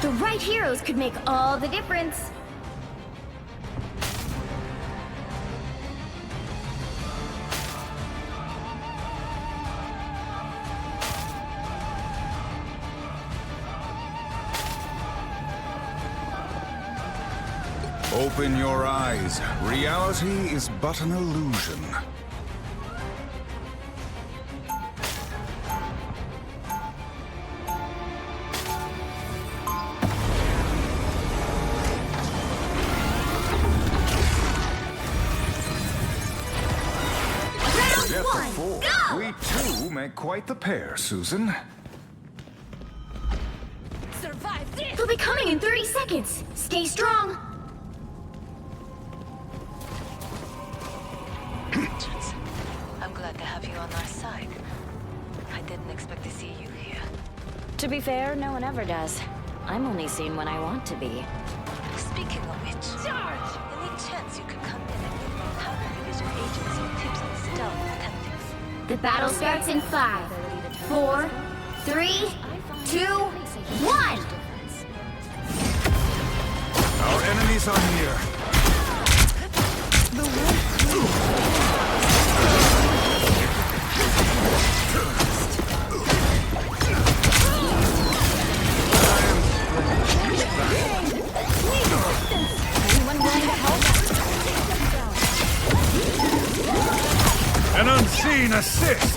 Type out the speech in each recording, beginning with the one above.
The right heroes could make all the difference. Open your eyes. Reality is but an illusion. Forget the four. Go! We too make quite the pair, Susan. Survive this! They'll be coming in 30 seconds. Stay strong. I'm glad to have you on our side. I didn't expect to see you here. To be fair, no one ever does. I'm only seen when I want to be. Speaking of which, Charge! any chance you could come in and give me how to use your agents some tips on stealth tactics? The battle starts in 5, 4, 3, 2, 1! Our enemies are near. Anyone willing to help? An unseen assist!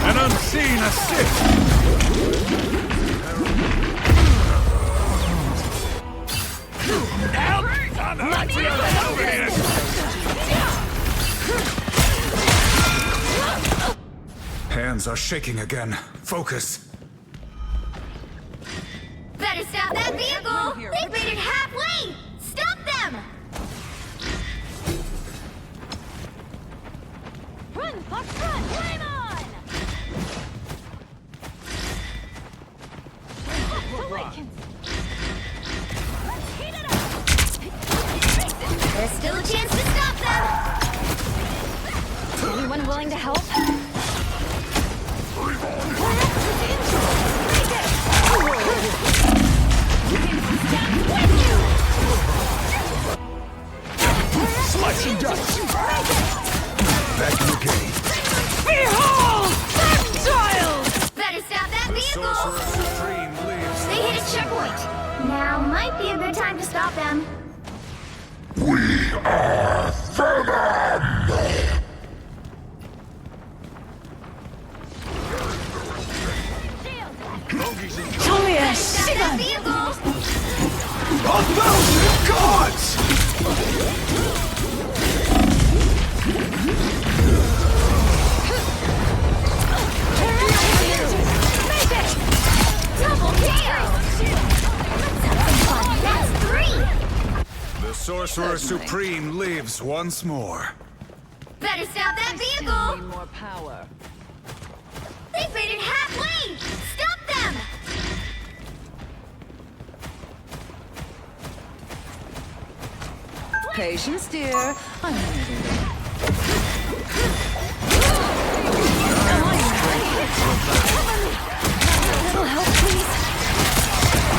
An unseen assist! Hands are shaking again. Focus. Better stop that vehicle! They've made it halfway! Stop them! Run, Fox, run! Flame on! Let's heat it up! There's still a chance to stop them! Anyone willing to help? Slicing dust! Back in the game. Behold! That child! Better stop that vehicle! Sorcerer Supreme leaves. They hit a checkpoint. Now might be a good time to stop them. Tell me a Stop that vehicle! A thousand gods! Double kill! That's 3! The Sorcerer Supreme lives once more. Better stop that vehicle! more power. They've made it halfway! Stop them! Patience, dear. I'm little help, please.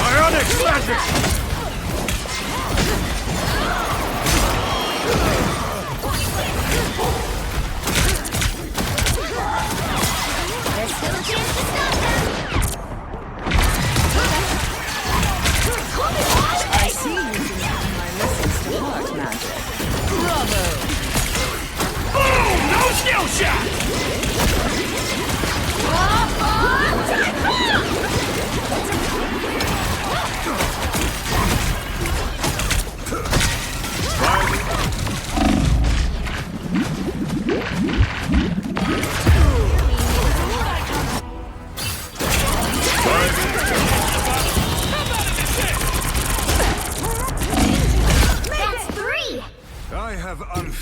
Ionic magic! There's still a chance to stop them! I see you using my lessons to heart magic. Bravo! Boom! No skill shot!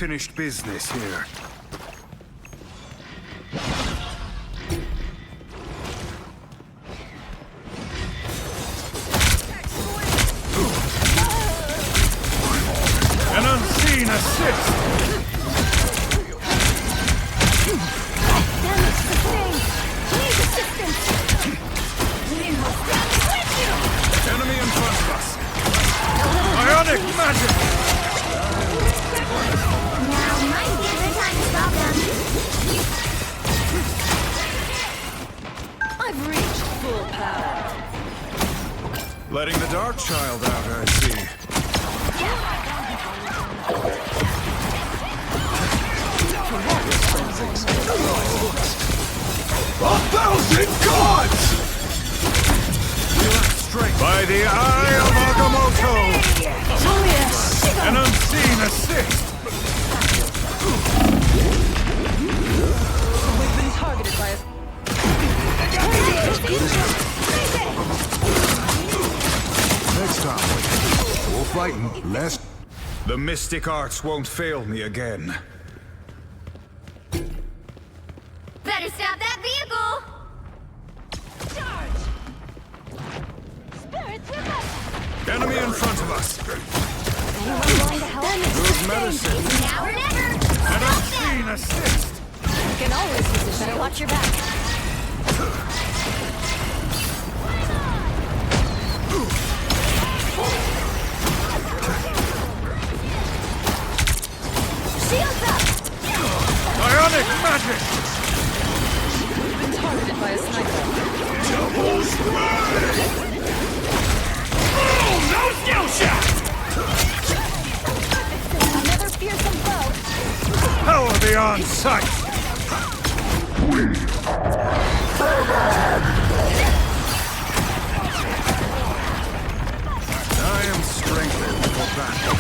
unfinished business here. An unseen assist! Damage sustained. Please assistance. Enemy in front of us! Ionic magic! Now might be a good time to stop them. I've reached full power. Letting the Dark Child out, I see. 1,000 gods! By the eye of Agamotto! An unseen assist! We've been targeted by a... Next time, more fighting, less... The mystic arts won't fail me again. Better stop that vehicle. Enemy in front of us! Anyone going to help? Good medicine! Now or never. An Stop them. unseen assist! You can always use a better watch your back. Shields up. Ionic magic! We've been targeted by a sniper. Double strike! Oh, no skill shot! Another fearsome foe. Power beyond sight! I am strengthened for battle.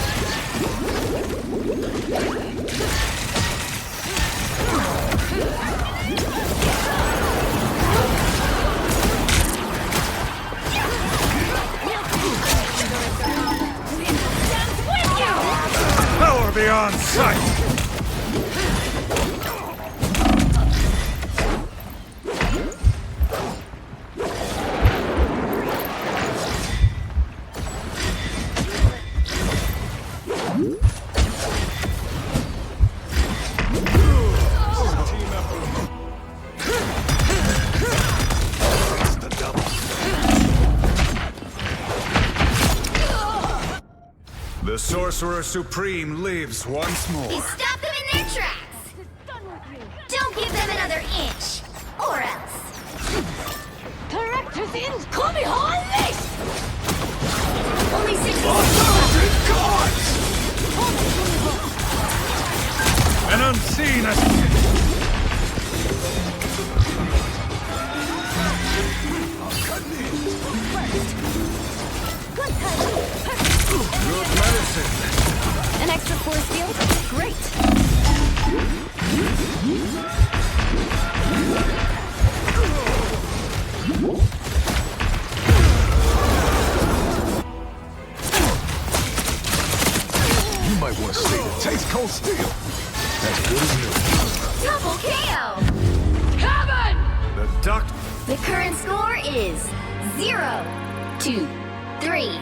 Power beyond sight! The Sorcerer Supreme lives once more. Stop them in their tracks. Don't give them another inch, or else. Characters in. Come behind this. Only 60 An unseen assist! Good timing. Good medicine! An extra force field? Great. You might want to say that taste cold steel. As good as new. Double KO. Heaven! The duck. The current score is 0-3.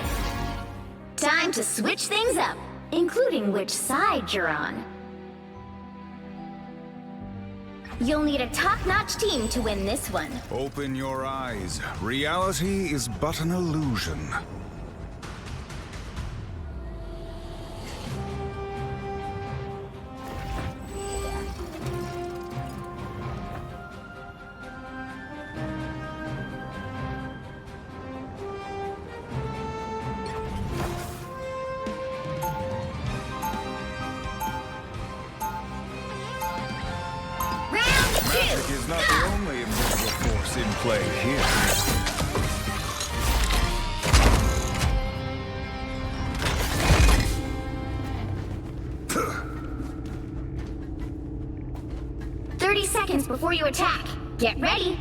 Time to switch things up, including which side you're on. You'll need a top-notch team to win this one. Open your eyes. Reality is but an illusion. Magic is not the only invisible force in play here. Seconds before you attack. Get ready.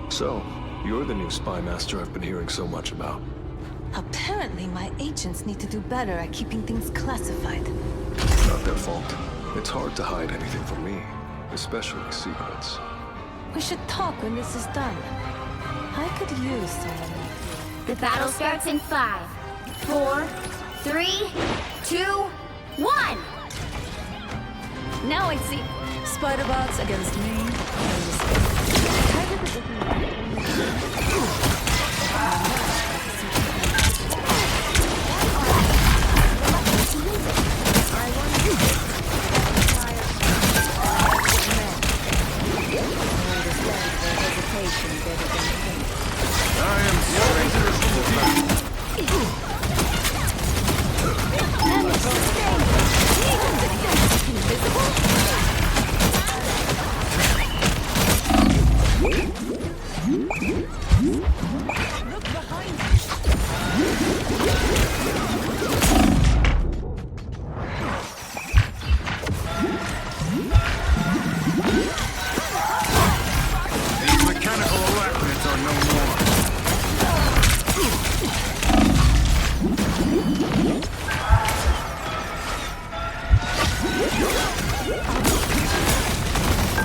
So, you're the new spy master I've been hearing so much about. Apparently, my agents need to do better at keeping things classified. It's not their fault. It's hard to hide anything from me, especially secrets. We should talk when this is done. I could use someone. The battle starts in 5, 4, 3, 2, 1! Now I see. Spider-bots against me. These mechanical arachnids are no more.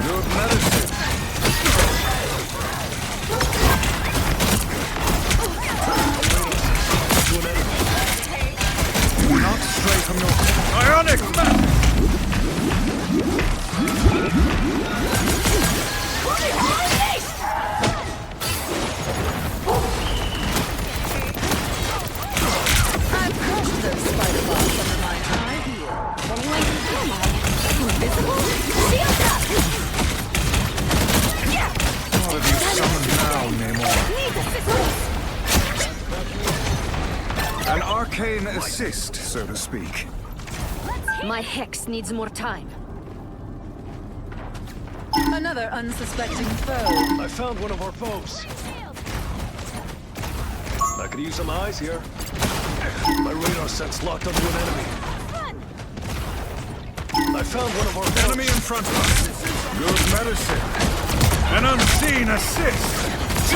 Good medicine. Not straight from your ionic map. I've crushed those spider-bots under my high heel. Anyone can kill me. Invisible? Shield up! What have you summoned now, Namor? Need assistance! An arcane assist, so to speak. My hex needs more time. Another unsuspecting foe. I found one of our foes. I could use some eyes here. My radar sense locked onto an enemy. I found one of our foes. Enemy in front of us. Good medicine. An unseen assist. It's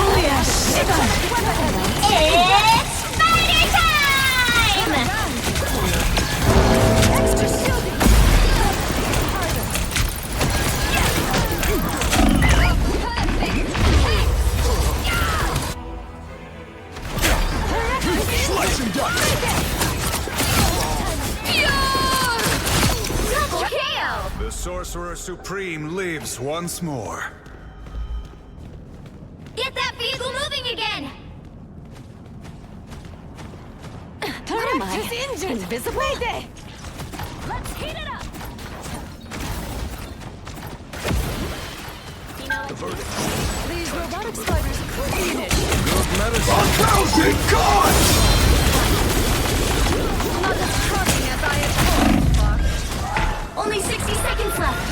spider time! Extra shielding! Slice and dice. Double kill! The Sorcerer Supreme lives once more. Get that vehicle moving again! Where am I? Invisible? Let's heat it up! The verdict. These robotic spiders could be an issue. Good medicine. 1,000 gods! Not as charming as I had hoped, Fox. Only 60 seconds left!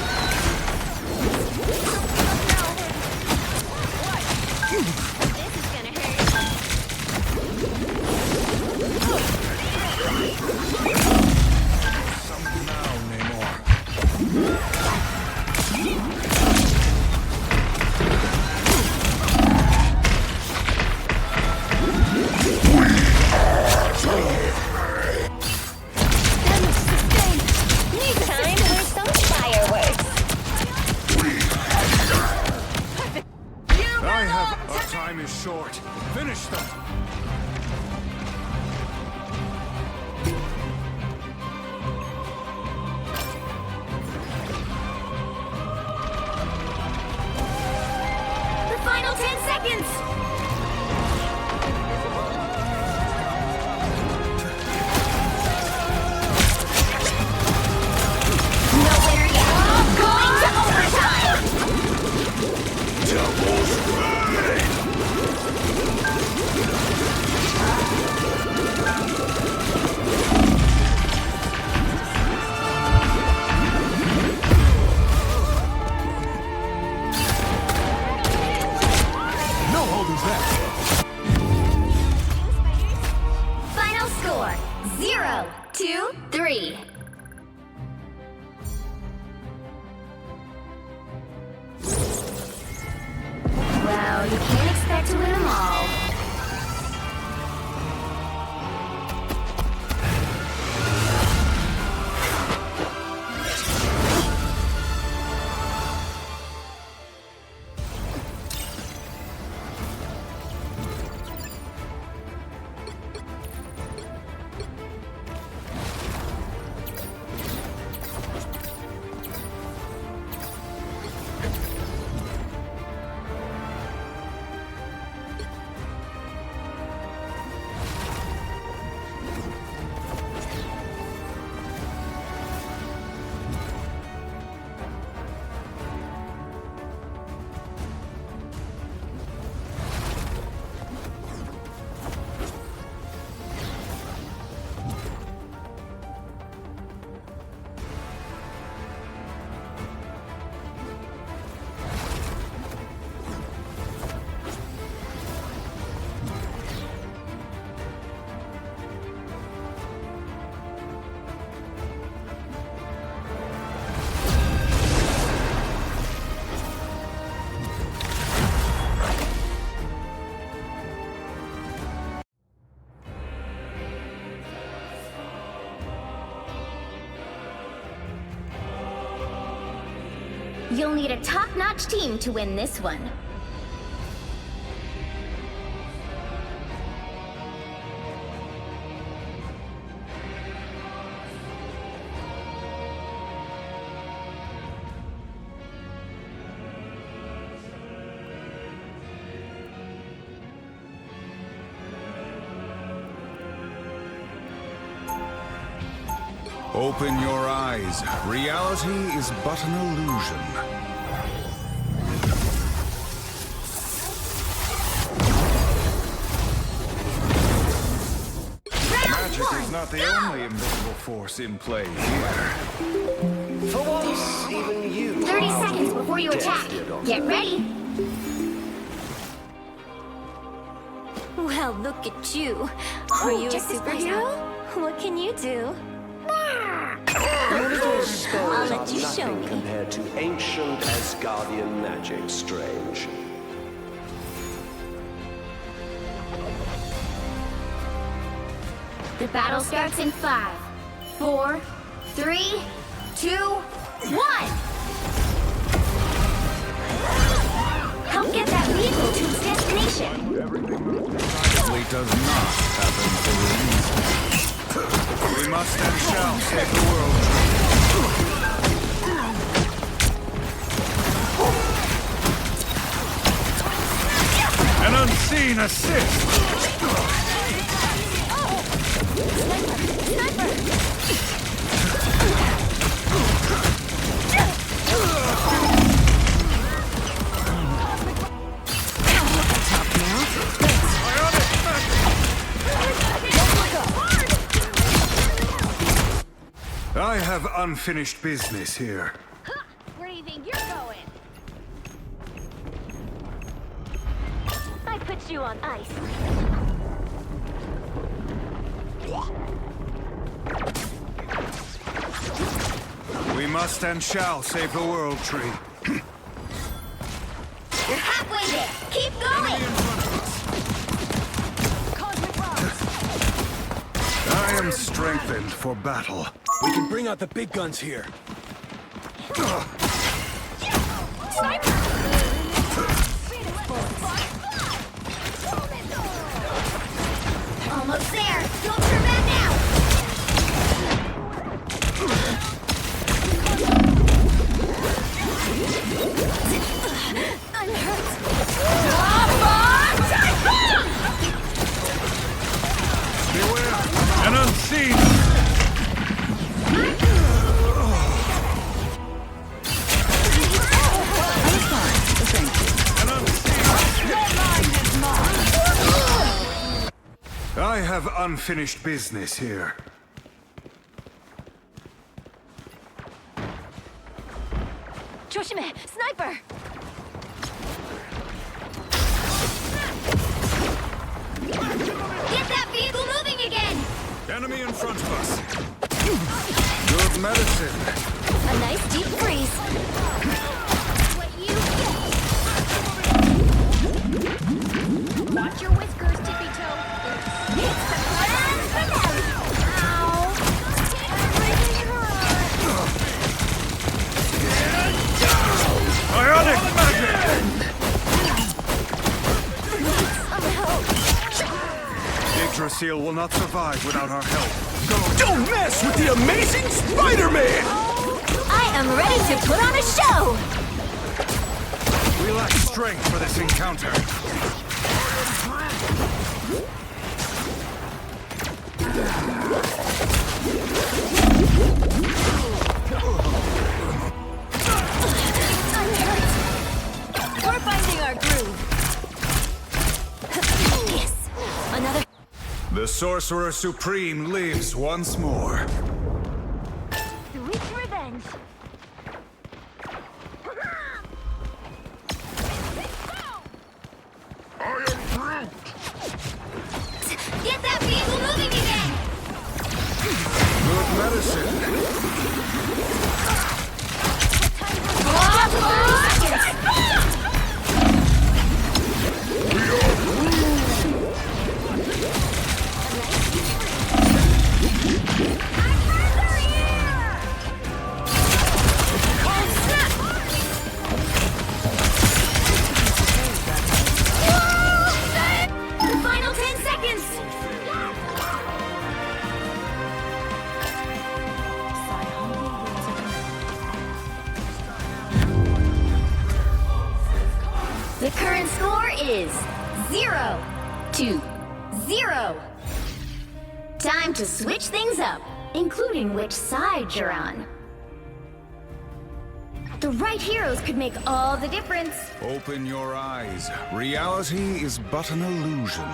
This is gonna hurt. Summon now, Namor. Time for some fireworks! I have. Our time is short. Finish them. The final 10 seconds! No winner yet! Going to overtime! No holding back. Final score 0-3. Well, you can't expect to win them all. You'll need a top-notch team to win this one. Open your eyes. Reality is but an illusion. Magic is not the only invisible force in play here. For once, even you 30 seconds before you attack. Get ready. Well, look at you. Are you a check this superhero? What can you do? Those spells I'll are let you show nothing me. compared to ancient Asgardian magic, Strange. The battle starts in 5, 4, 3, 2, 1. Help get that vehicle to its destination. It does not happen for a reason. We must and shall save the world. An unseen assist! I have unfinished business here. Where do you think you're going? I put you on ice. We must and shall save the world, Tree. You're halfway there. Keep going. I am strengthened for battle. We can bring out the big guns here. Almost there. Don't turn back now. I'm hurt. Beware! An unseen! An unseen! I have unfinished business here. 조심해, 스나이퍼. Get that vehicle moving again. Enemy in front of us. Good medicine. A nice deep freeze. What you get. Watch your whiskers, Tippy Toe. It's the grand finale. Ow. Everything hurts. Ionic magic! Yggdrasil will not survive without our help. Don't mess with the amazing Spider-Man! I am ready to put on a show. We lack strength for this encounter. We're finding our groove. Yes. Another. The Sorcerer Supreme lives once more. Sweet revenge. Get that vehicle moving again. Good medicine. The current score is 0-0. Time to switch things up, including which side you're on. The right heroes could make all the difference. Open your eyes. Reality is but an illusion.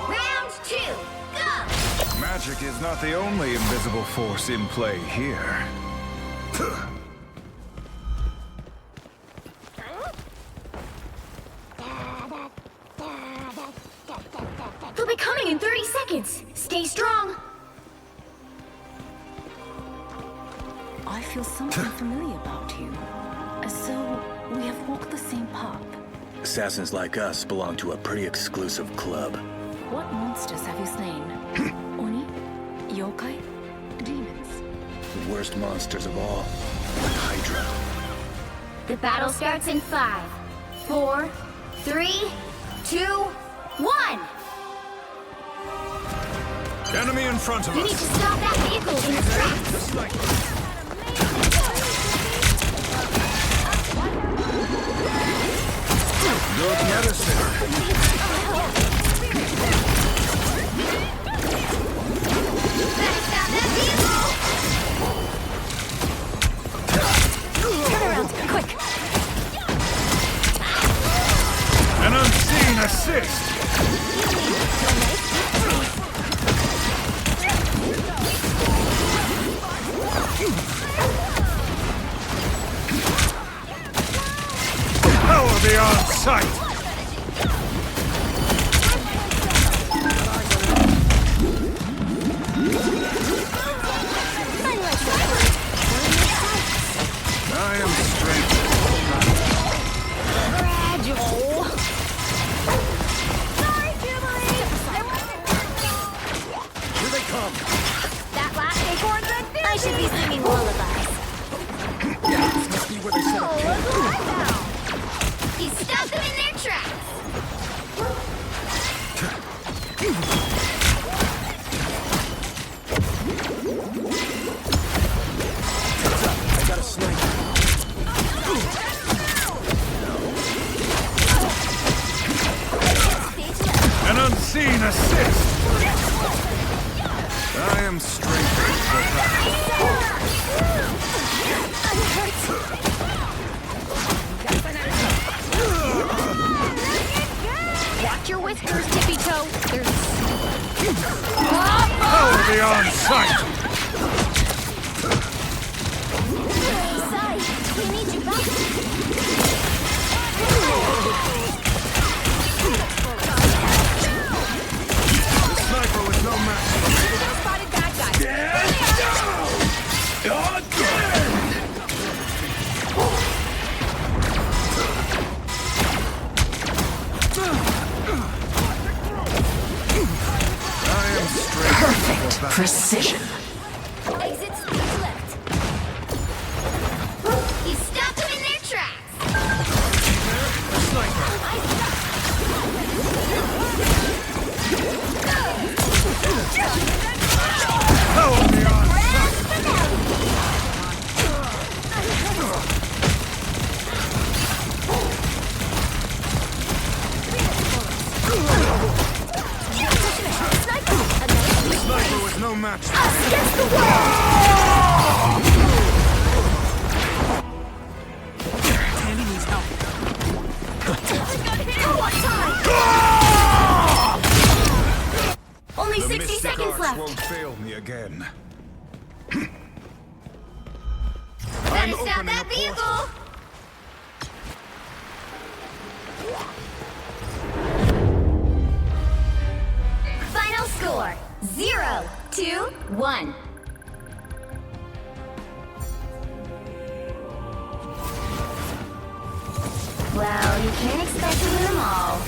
Round 2, go! Magic is not the only invisible force in play here. They'll be coming in 30 seconds. Stay strong. I feel something familiar about you. As though we have walked the same path. Assassins like us belong to a pretty exclusive club. What monsters have you slain? Oni? Yokai? Demons? The worst monsters of all. Hydra. The battle starts in 5, 4, 3, 2, 1. Enemy in front of You need to us. stop that vehicle in its tracks. Good medicine. Better stop that vehicle. Turn around, quick! An unseen assist. Power beyond sight. I am strength. Fragile. Sorry, Jubilee. Here they come. That last acorn's a I should be singing lullabies. This must be where they set up camp. He stopped them in their tracks. I got a sniper. An unseen assist. I am strength. Watch your whiskers, Tippy Toe. There's Power beyond sight. sight. We need you back. The sniper was no match for me. Spotted bad guy. I am strength. Precision. Exit stage left. He stopped them in their tracks. Power beyond sight. The sniper was no match for me. Only The 60 mystic seconds arts left. won't fail me again. Better stop opening that a vehicle. Final score 0-1. Well, you can't expect to win them all.